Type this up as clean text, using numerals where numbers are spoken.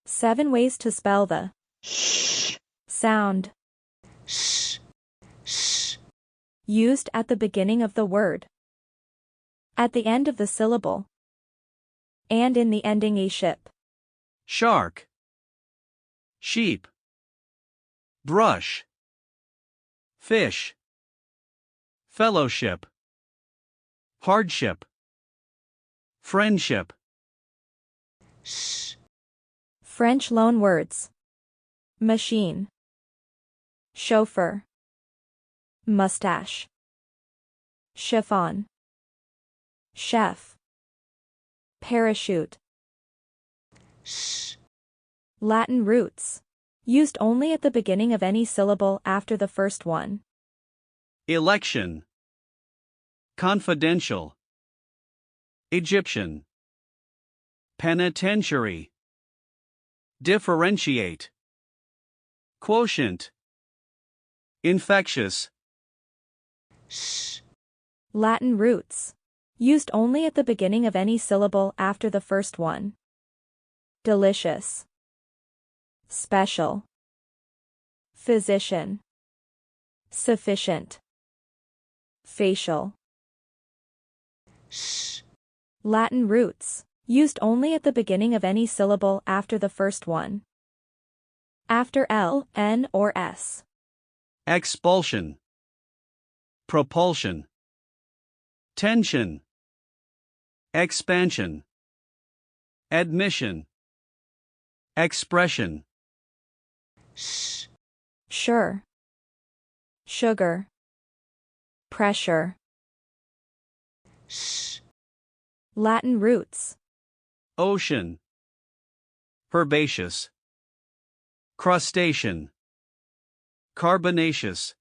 7 ways to spell the sh, sound sh, sh, used at the beginning of the word, at the end of the syllable, and in the ending a ship. shark, sheep, brush, fish, fellowship, hardship, friendship. sh, French loan words: machine, chauffeur, mustache, chiffon, chef, parachute. sh, Latin roots, used only at the beginning of any syllable after the first one. Election, confidential, Egyptian, penitentiary, differentiate, quotient, infectious. sh, Latin roots, used only at the beginning of any syllable after the first one. Delicious, special, physician, sufficient, facial. sh, Latin roots, used only at the beginning of any syllable after the first one. After L, N, or S. Expulsion, propulsion, tension, expansion, admission, expression. sh, Sure, sugar, pressure. sh, Latin roots, Ocean, herbaceous, crustacean, carbonaceous.